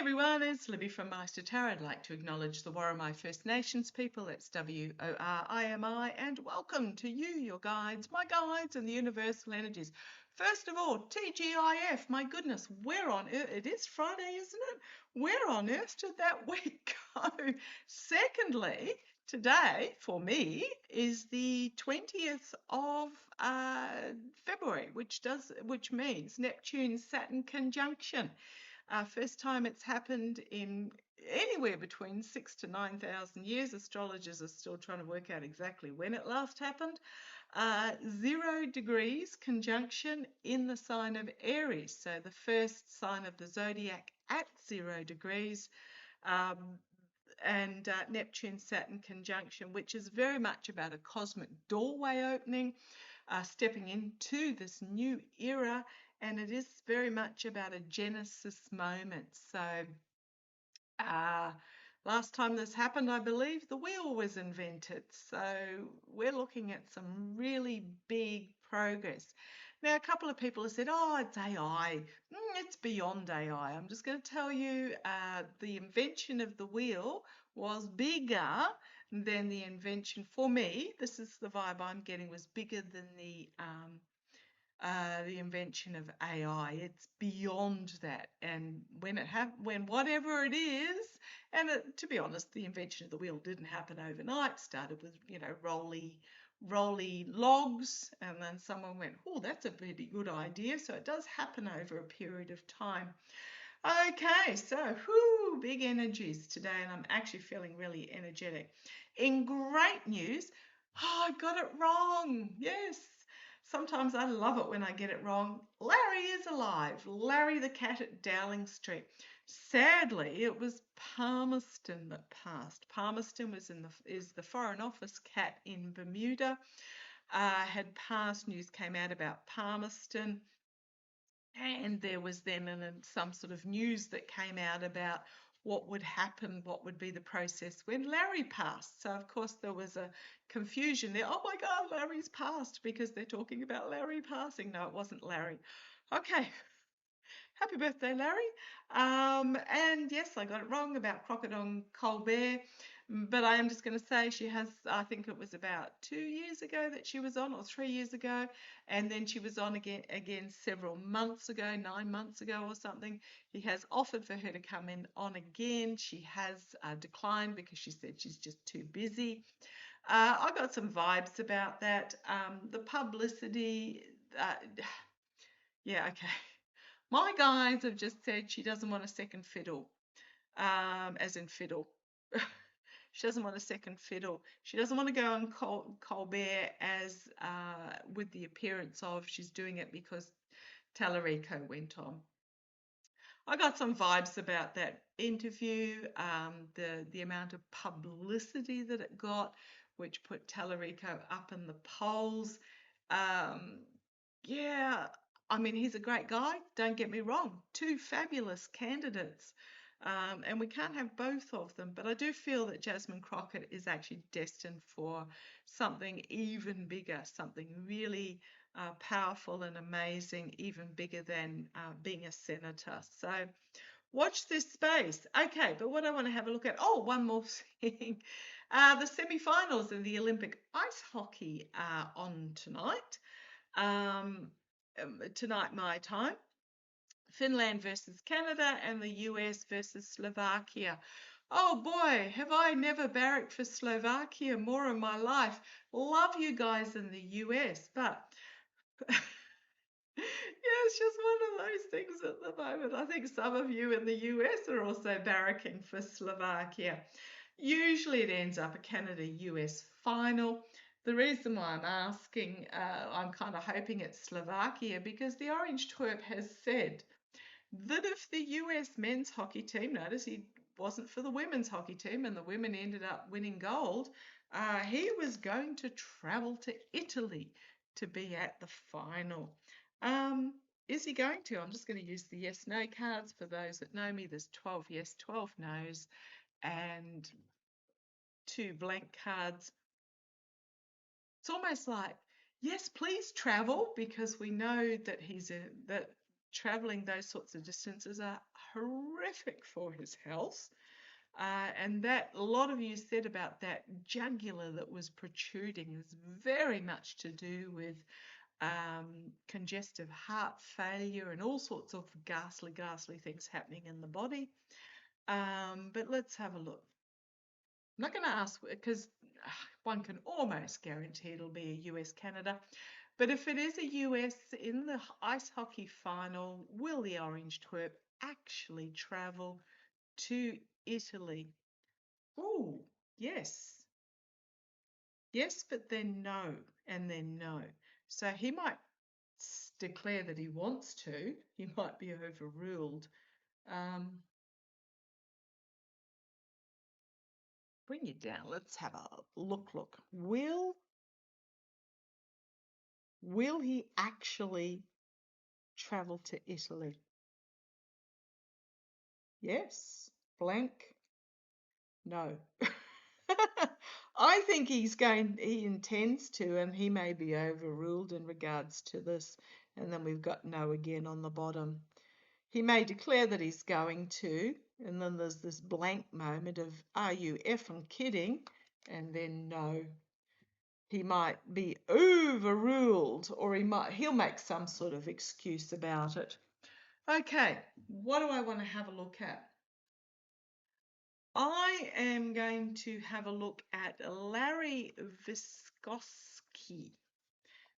everyone, it's Libby from Maighstir Tarot. I'd like to acknowledge the Worimi First Nations people, that's W-O-R-I-M-I, and welcome to you, your guides, my guides, and the universal energies. First of all, TGIF, my goodness, where on earth, it is Friday, isn't it? Where on earth did that week go? Secondly, today, for me, is the 20th of February, which means Neptune-Saturn conjunction. First time it's happened in anywhere between 6,000 to 9,000 years. Astrologers are still trying to work out exactly when it last happened. 0 degrees conjunction in the sign of Aries. So the first sign of the zodiac at 0 degrees. And Neptune-Saturn conjunction, which is very much about a cosmic doorway opening, stepping into this new era, and it is very much about a Genesis moment. So last time this happened, I believe, the wheel was invented. So we're looking at some really big progress. Now, a couple of people have said, oh, it's AI. It's beyond AI. I'm just going to tell you the invention of the wheel was bigger than the invention, for me, this is the vibe I'm getting, was bigger than the invention of AI. It's beyond that. And when whatever it is, and to be honest, the invention of the wheel didn't happen overnight. Started with, rolly logs, and then someone went, oh, that's a pretty good idea. So it does happen over a period of time. Okay, so big energies today, and I'm actually feeling really energetic. In great news, I got it wrong. Yes. Sometimes I love it when I get it wrong. Larry is alive. Larry the cat at Dowling Street. Sadly, it was Palmerston that passed. Palmerston is the Foreign Office cat in Bermuda. Had passed. News came out about Palmerston. And there was then some sort of news that came out about what would happen, what would be the process when Larry passed. So, of course, there was a confusion there. Oh, my God, Larry's passed, because they're talking about Larry passing. No, it wasn't Larry. Okay. Happy birthday, Larry. And yes, I got it wrong about Crocodile Colbert, but I am just going to say she has, I think it was about 2 years ago that she was on, or 3 years ago, and then she was on again several months ago, 9 months ago or something. He has offered for her to come on again. She has declined because she said she's just too busy. I got some vibes about that. The publicity, yeah, okay. My guides have just said she doesn't want a second fiddle, as in fiddle. She doesn't want a second fiddle. She doesn't want to go on Colbert as with the appearance of she's doing it because Tallarico went on. I got some vibes about that interview, the amount of publicity that it got, which put Tallarico up in the polls. Yeah, I mean, he's a great guy, don't get me wrong. 2 fabulous candidates. And we can't have both of them, but I do feel that Jasmine Crockett is actually destined for something even bigger, something really powerful and amazing, even bigger than being a senator. So watch this space. Okay, but what I want to have a look at, one more thing. The semi-finals in the Olympic ice hockey are on tonight. Tonight, my time. Finland versus Canada and the US versus Slovakia. Oh boy, have I never barracked for Slovakia more in my life. Love you guys in the US, but yeah, it's just one of those things at the moment. I think some of you in the US are also barracking for Slovakia. Usually it ends up a Canada-US final. The reason why I'm asking, I'm kind of hoping it's Slovakia, because the Orange Twerp has said that if the US men's hockey team, notice he wasn't for the women's hockey team and the women ended up winning gold, he was going to travel to Italy to be at the final. Is he going to? I'm just going to use the yes-no cards. For those that know me, there's 12 yes, 12 no's, and 2 blank cards. It's almost like, yes, please travel, because we know that traveling those sorts of distances are horrific for his health. And that a lot of you said about that jugular that was protruding is very much to do with congestive heart failure and all sorts of ghastly things happening in the body. But let's have a look. I'm not going to ask because one can almost guarantee it'll be a US Canada. But if it is a US in the ice hockey final, will the Orange Twerp actually travel to Italy? Oh, yes. Yes, but then no, and then no. So he might declare that he wants to. He might be overruled. Bring you down. Let's have a look. Will he actually travel to Italy? Yes. Blank. No. I think he intends to, and he may be overruled in regards to this. And then we've got no again on the bottom. He may declare that he's going to, and then there's this blank moment of, are you effing kidding? And then no. He might be overruled, or he'll make some sort of excuse about it. Okay, what do I want to have a look at? I am going to have a look at Larry Vysotsky.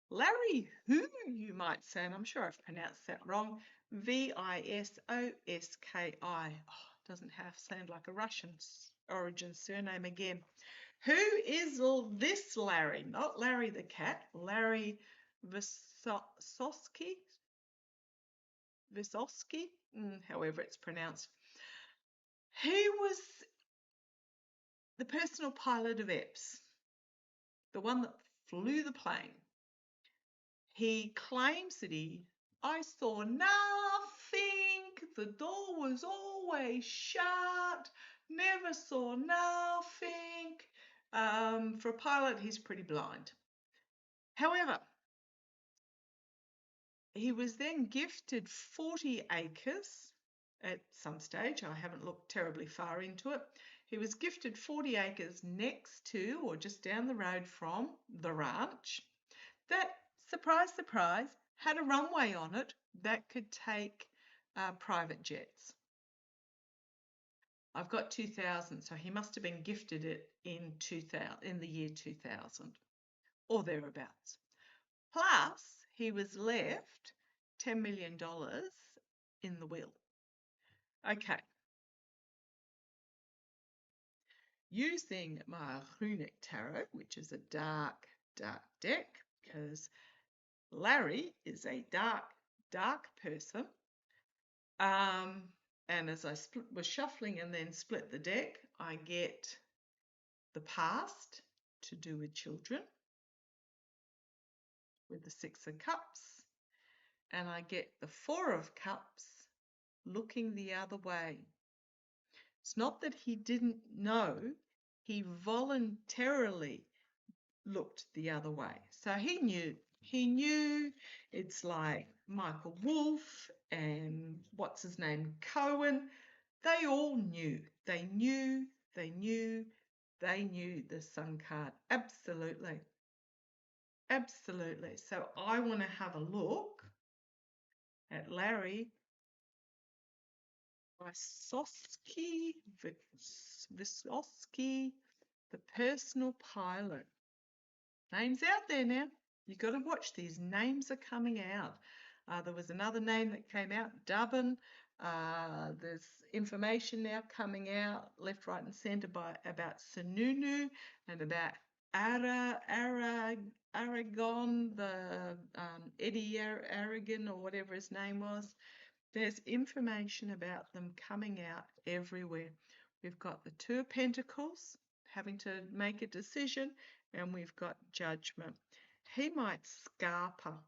Larry who, you might say, and I'm sure I've pronounced that wrong, Vysoski. Oh, doesn't sound like a Russian origin surname again. Who is this Larry? Not Larry the cat, Larry Vysotsky? Vysotsky, however it's pronounced. He was the personal pilot of Epps, the one that flew the plane. He claims that I saw nothing, the door was always shut, never saw nothing. For a pilot, he's pretty blind. However, he was then gifted 40 acres at some stage. I haven't looked terribly far into it. He was gifted 40 acres next to or just down the road from the ranch that, surprise, surprise, had a runway on it that could take private jets. I've got 2000, so he must have been gifted it in the year 2000 or thereabouts. Plus, he was left $10 million in the will. Okay. Using my runic tarot, which is a dark deck, because Larry is a dark person. And as I was shuffling and then split the deck, I get the past to do with children with the Six of Cups, and I get the Four of Cups looking the other way. It's not that he didn't know, he voluntarily looked the other way. So he knew. It's like Michael Wolff and what's his name, Cohen. They all knew. They knew the Sun card. Absolutely. Absolutely. So I want to have a look at Larry Vysotsky, the personal pilot. Names out there now. You've got to watch. These names are coming out. There was another name that came out, Dubbin. There's information now coming out left, right, and centre about Sununu and about Aragon, the Eddie Aragon or whatever his name was. There's information about them coming out everywhere. We've got the Two of Pentacles having to make a decision, and we've got Judgment. He might scarper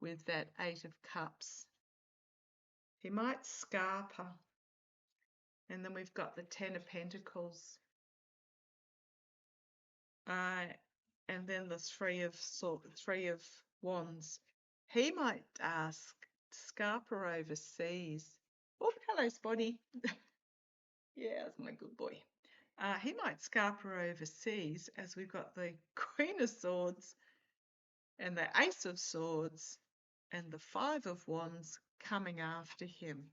with that Eight of Cups. He might scarper. And then we've got the Ten of Pentacles. And then the Three of Wands. He might ask scarper overseas. Oh, hello, Spotty. Yeah, that's my good boy. He might scarper overseas as we've got the Queen of Swords and the Ace of Swords and the Five of Wands coming after him.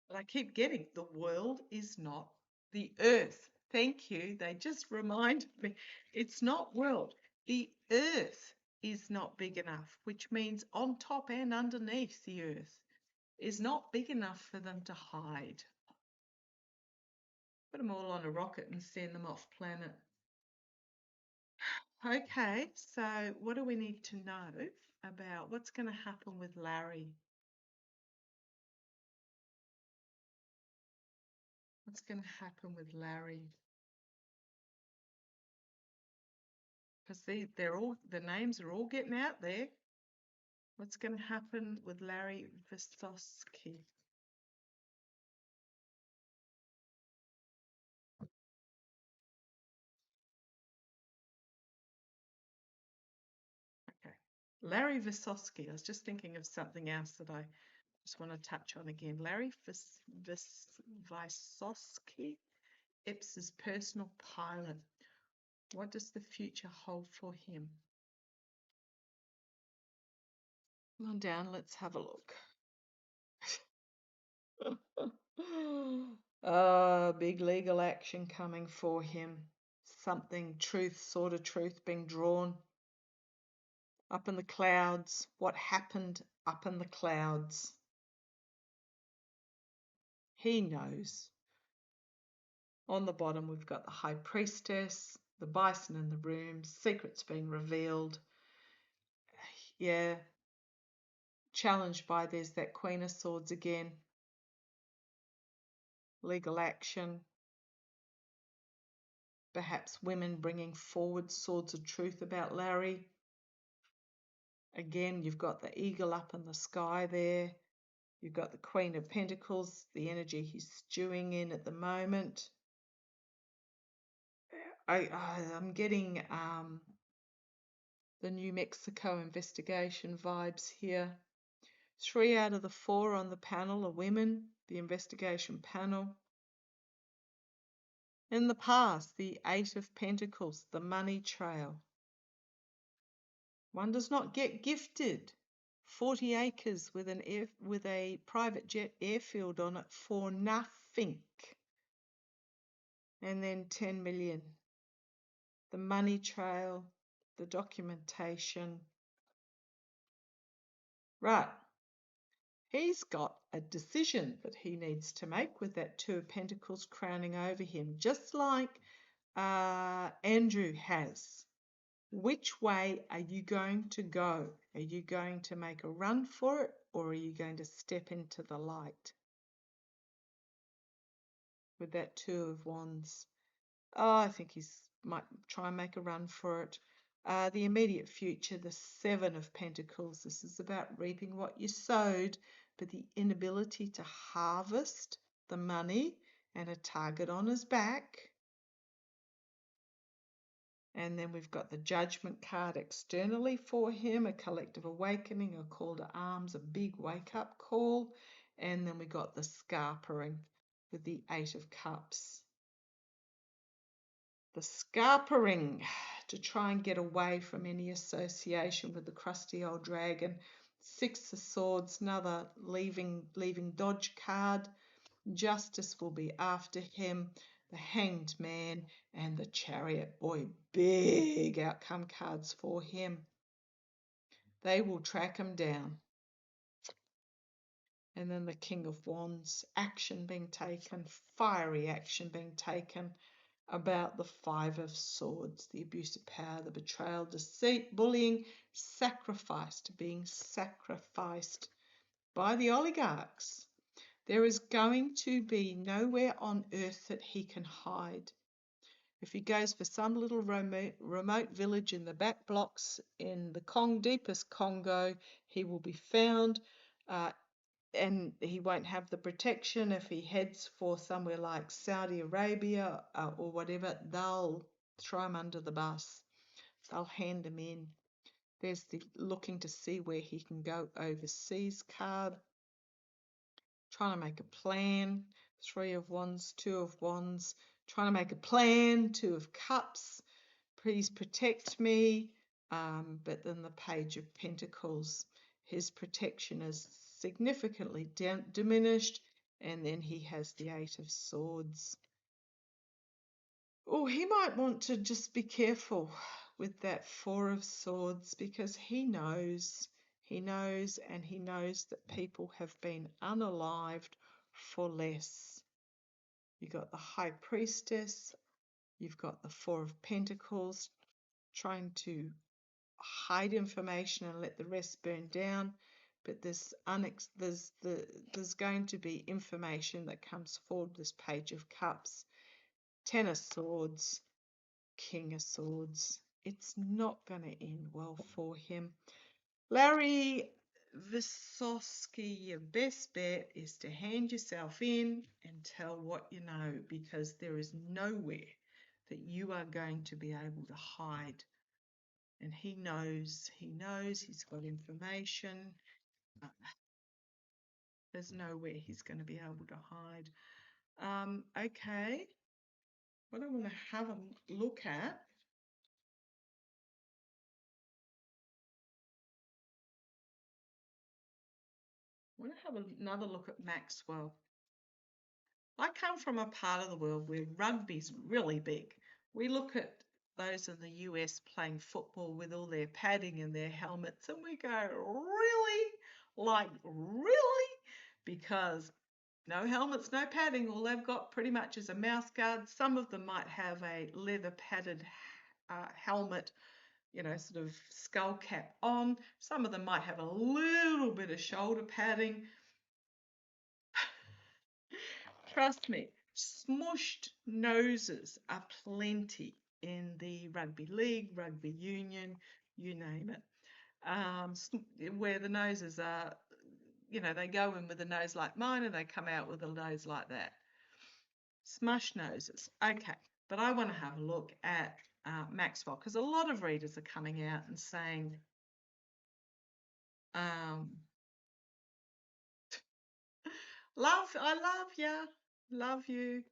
But I keep getting the world is not the earth. Thank you. They just reminded me it's not world. The earth is not big enough, which means on top and underneath the earth is not big enough for them to hide. Put them all on a rocket and send them off planet. Okay, so what do we need to know about what's going to happen with Larry? What's going to happen with Larry? Because the names are all getting out there. What's going to happen with Larry Vysotsky? Okay, Larry Vysotsky. I was just thinking of something else that I just want to touch on again. Larry Vysotsky, Epps' personal pilot. What does the future hold for him? Come on down, let's have a look. Big legal action coming for him. Something, sort of truth being drawn. Up in the clouds. What happened up in the clouds? He knows. On the bottom, we've got the High Priestess, the Bison in the room, secrets being revealed. Yeah. Challenged by there's that Queen of Swords again. Legal action. Perhaps women bringing forward swords of truth about Larry. Again, you've got the eagle up in the sky there. You've got the Queen of Pentacles, the energy he's stewing in at the moment. I'm getting the New Mexico investigation vibes here. 3 out of the 4 on the panel are women, the investigation panel. In the past, the 8 of Pentacles, the money trail. One does not get gifted 40 acres with a private jet airfield on it for nothing. And then 10 million. The money trail, the documentation. Right. He's got a decision that he needs to make with that 2 of Pentacles crowning over him, just like Andrew has. Which way are you going to go? Are you going to make a run for it, or are you going to step into the light? With that 2 of Wands. Oh, I think he might try and make a run for it. The immediate future, the 7 of Pentacles. This is about reaping what you sowed, but the inability to harvest the money and a target on his back. And then we've got the Judgment card externally for him, a collective awakening, a call to arms, a big wake-up call. And then we got the scarpering with the 8 of Cups. The scarpering to try and get away from any association with the crusty old dragon. 6 of Swords, another leaving dodge card. Justice will be after him. The Hanged Man and the Chariot. Boy, big outcome cards for him. They will track him down. And then the King of Wands. Action being taken, fiery action being taken about the 5 of Swords. The abuse of power, the betrayal, deceit, bullying, being sacrificed by the oligarchs. There is going to be nowhere on earth that he can hide. If he goes for some little remote village in the back blocks in the deepest Congo, he will be found, and he won't have the protection. If he heads for somewhere like Saudi Arabia or whatever, they'll throw him under the bus. They'll hand him in. There's the looking to see where he can go overseas card. Trying to make a plan. 3 of Wands, 2 of Wands. Trying to make a plan. 2 of Cups. Please protect me. But then the Page of Pentacles. His protection is significantly diminished. And then he has the 8 of Swords. Oh, he might want to just be careful with that 4 of Swords, because he knows that people have been unalived for less. You've got the High Priestess, you've got the 4 of Pentacles, trying to hide information and let the rest burn down. But there's going to be information that comes forward. This Page of Cups, 10 of Swords, King of Swords. It's not going to end well for him. Larry Vysotsky, your best bet is to hand yourself in and tell what you know, because there is nowhere that you are going to be able to hide. And he knows, he's got information. There's nowhere he's going to be able to hide. Okay. What I want to have a look at, another look at Maxwell. I come from a part of the world where rugby's really big. We look at those in the US playing football with all their padding and their helmets, and we go, really? Like, really? Because no helmets, no padding. All they've got pretty much is a mouth guard. Some of them might have a leather padded helmet, sort of skull cap on. Some of them might have a little bit of shoulder padding. Trust me, smushed noses are plenty in the rugby league, rugby union, you name it. Where the noses are, they go in with a nose like mine and they come out with a nose like that. Smush noses. Okay, but I want to have a look at Maxwell, because a lot of readers are coming out and saying, I love you,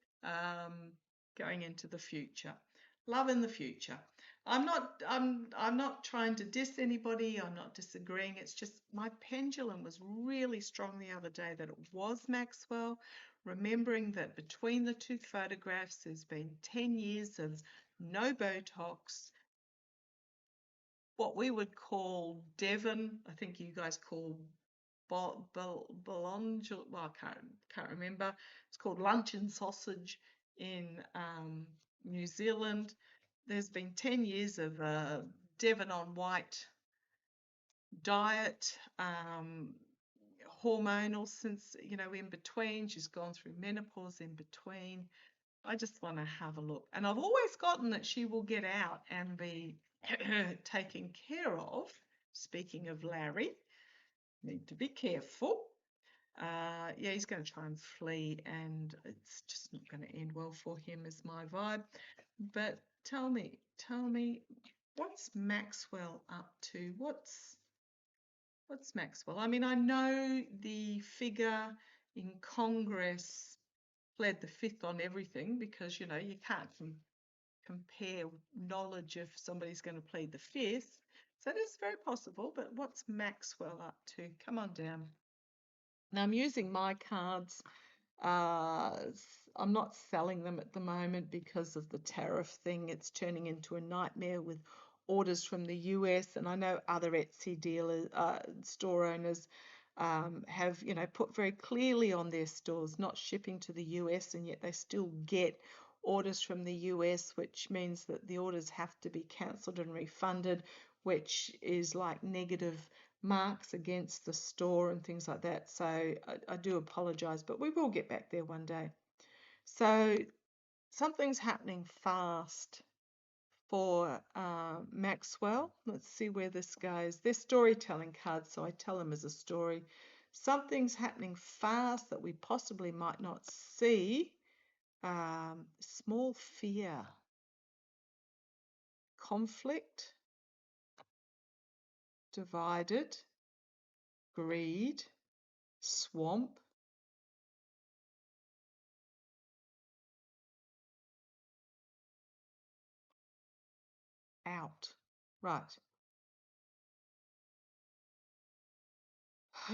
going into the future. Love in the future. I'm not trying to diss anybody. I'm not disagreeing. It's just my pendulum was really strong the other day that it was Maxwell. Remembering that between the 2 photographs, there's been 10 years of no Botox, what we would call Devon, I think you guys call Bolonge, well, I can't remember. It's called luncheon sausage in New Zealand. There's been 10 years of Devon on white diet, hormonal since, in between. She's gone through menopause in between. I just want to have a look. And I've always gotten that she will get out and be taken care of. Speaking of Larry, need to be careful. Yeah, he's going to try and flee, and it's just not going to end well for him, is my vibe. But tell me, what's Maxwell up to? What's Maxwell? I mean, I know the figure in Congress pled the fifth on everything, because you can't compare knowledge if somebody's going to plead the fifth. So it is very possible. But what's Maxwell up to? Come on down. Now I'm using my cards. I'm not selling them at the moment because of the tariff thing. It's turning into a nightmare with orders from the US, and I know other Etsy dealers, store owners, have put very clearly on their stores not shipping to the US, and yet they still get orders from the US, which means that the orders have to be cancelled and refunded, which is like negative marks against the store and things like that. So I do apologize, but we will get back there one day. So something's happening fast for Maxwell. Let's see where this goes. They're storytelling cards, so I tell them as a story. Something's happening fast that we possibly might not see. Small fear. Conflict. divided, greed, swamp, out. Right.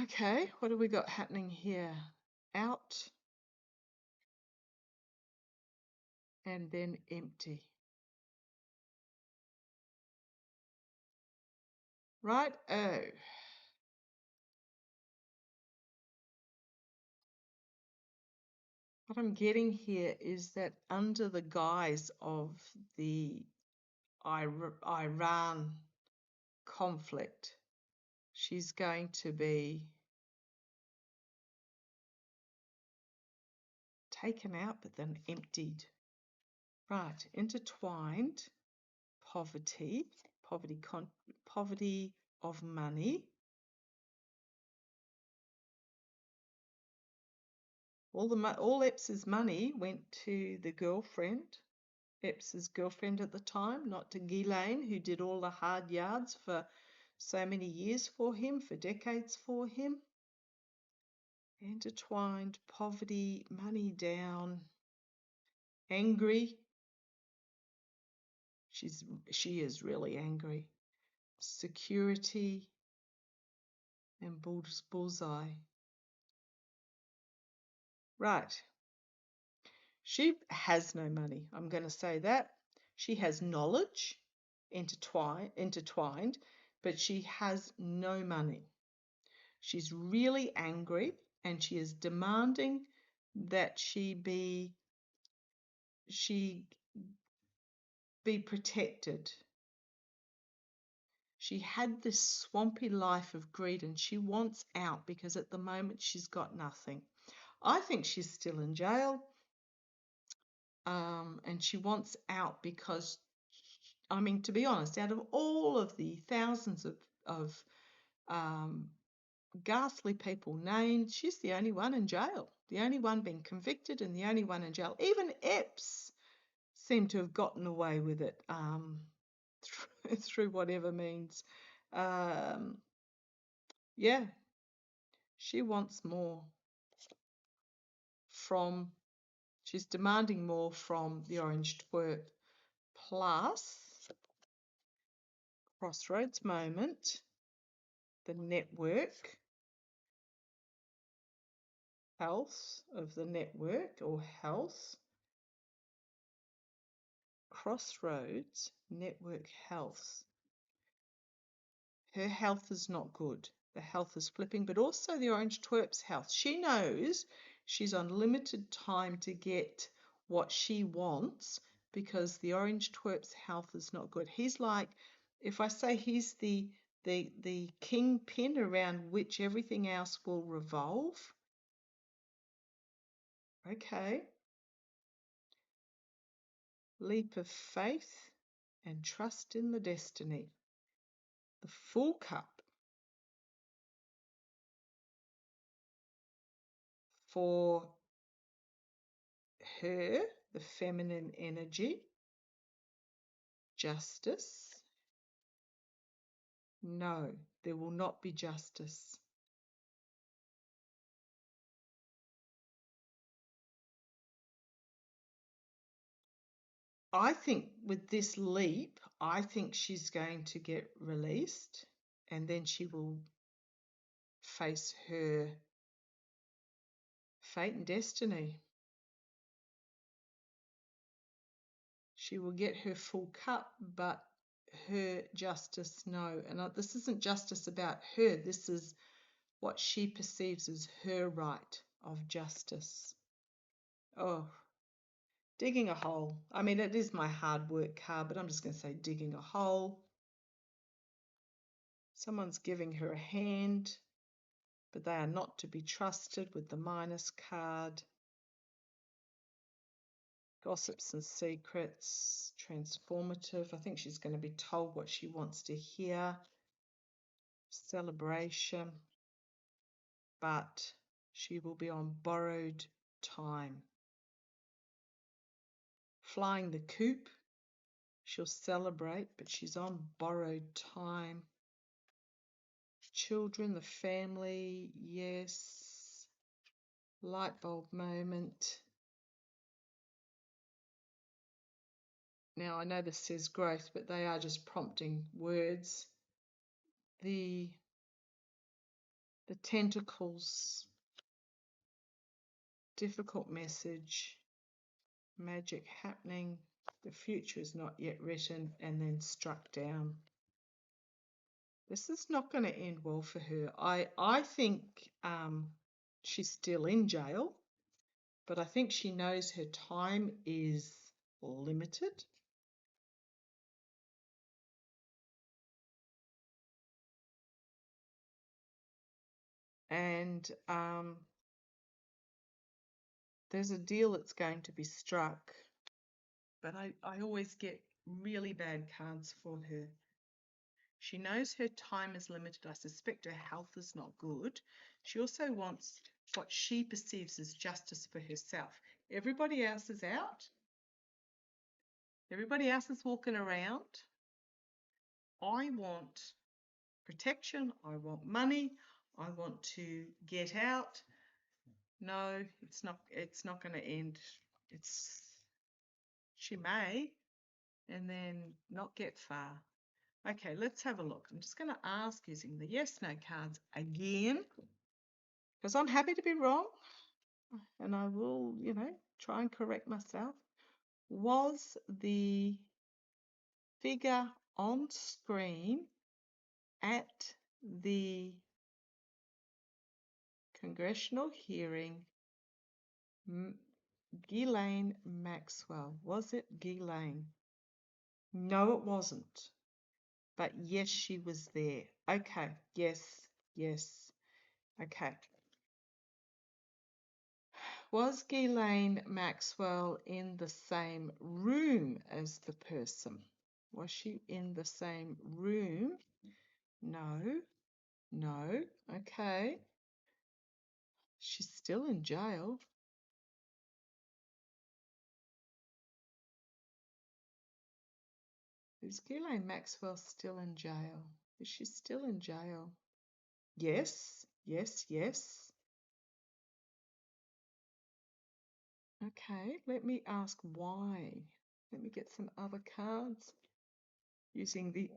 Okay, what do we got happening here? Out and then empty. Right? Oh. What I'm getting here is that under the guise of the Iran conflict, she's going to be taken out but then emptied. Right, intertwined, poverty, poverty of money. All Eps's money went to the girlfriend, Eps's girlfriend at the time, not to Ghislaine, who did all the hard yards for so many years for him, for decades for him. Intertwined, poverty, money down, angry. She is really angry. Security and bullseye. Right. She has no money. I'm going to say that. She has knowledge intertwined, but she has no money. She's really angry and she is demanding that she be protected. She had this swampy life of greed and she wants out because at the moment she's got nothing. I think she's still in jail, and she wants out because, I mean, to be honest, out of all of the thousands of ghastly people named, she's the only one in jail, the only one being convicted and the only one in jail. Even Epps seemed to have gotten away with it through whatever means. Yeah, she wants more she's demanding more from the orange twerp. Plus, crossroads moment, the network, health of the network or health, crossroads, network health. Her health is not good. The health is flipping, but also the orange twerp's health. She knows she's on limited time to get what she wants because the orange twerp's health is not good. He's like, if I say he's the kingpin around which everything else will revolve. Okay. Leap of faith and trust in the destiny. The full cup. For her, the feminine energy, justice. No, there will not be justice. I think with this leap, I think she's going to get released and then she will face her fate and destiny. She will get her full cup, but her justice, no. And this isn't justice about her. This is what she perceives as her right of justice. Oh, digging a hole. I mean, it is my hard work card, but I'm just going to say digging a hole. Someone's giving her a hand, but they are not to be trusted with the minus card. Gossips and secrets, transformative. I think she's going to be told what she wants to hear. Celebration, but she will be on borrowed time. Flying the coop, she'll celebrate, but she's on borrowed time. children, the family, yes. Light bulb moment. Now, I know this says growth, but they are just prompting words. The tentacles, difficult message, magic happening, the future is not yet written, and then struck down. This is not going to end well for her. I think she's still in jail, but I think she knows her time is limited. And there's a deal that's going to be struck, but I always get really bad cards for her. She knows her time is limited. I suspect her health is not good. She also wants what she perceives as justice for herself. Everybody else is out. Everybody else is walking around. I want protection. I want money. I want to get out. No, it's not going to end. She may, and then not get far. Okay, let's have a look. I'm just going to ask using the yes, no cards again, because I'm happy to be wrong, and I will, try and correct myself. Was the figure on screen at the congressional hearing Ghislaine Maxwell? Was it Ghislaine? No, it wasn't. But yes, she was there. Okay, yes. Okay. Was Ghislaine Maxwell in the same room as the person? Was she in the same room? No. Okay. She's still in jail. Is Ghislaine Maxwell still in jail? Is she still in jail? Yes. Okay, let me ask why. Let me get some other cards. Using the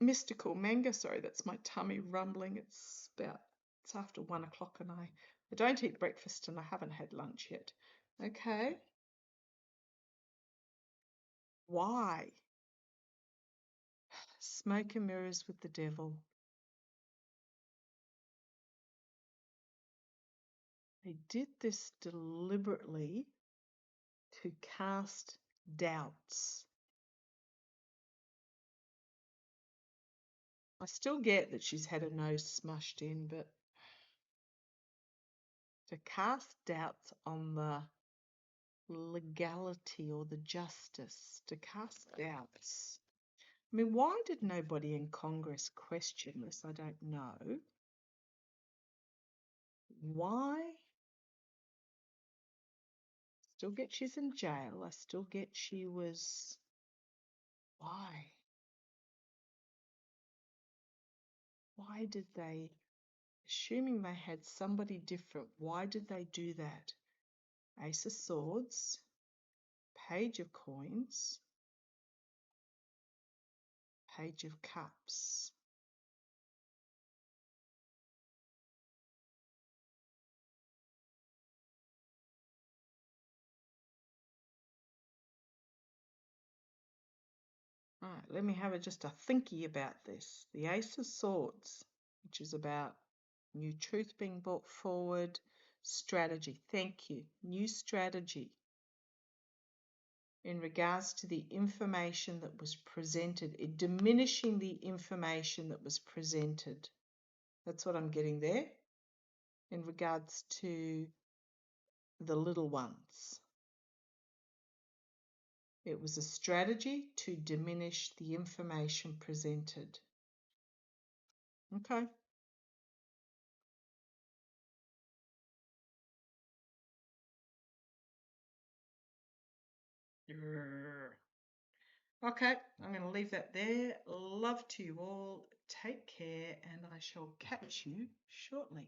mystical manga. Sorry, that's my tummy rumbling. It's after 1 o'clock and I don't eat breakfast and I haven't had lunch yet. Okay. Why? Smoke and mirrors with the devil. They did this deliberately to cast doubts. I still get that she's had her nose smushed in, but to cast doubts on the legality or the justice, to cast doubts. I mean, why did nobody in Congress question this? I don't know. Why? Still get she's in jail. I still get she was. Why? Why did they, assuming they had somebody different, why did they do that? Ace of Swords, Page of Coins, Page of Cups. Right, let me have just a thinky about this. The Ace of Swords, which is about new truth being brought forward, strategy. Thank you. New strategy in regards to the information that was presented, diminishing the information that was presented. That's what I'm getting there in regards to the little ones. It was a strategy to diminish the information presented. Okay. Okay, I'm going to leave that there. Love to you all. Take care, and I shall catch you shortly.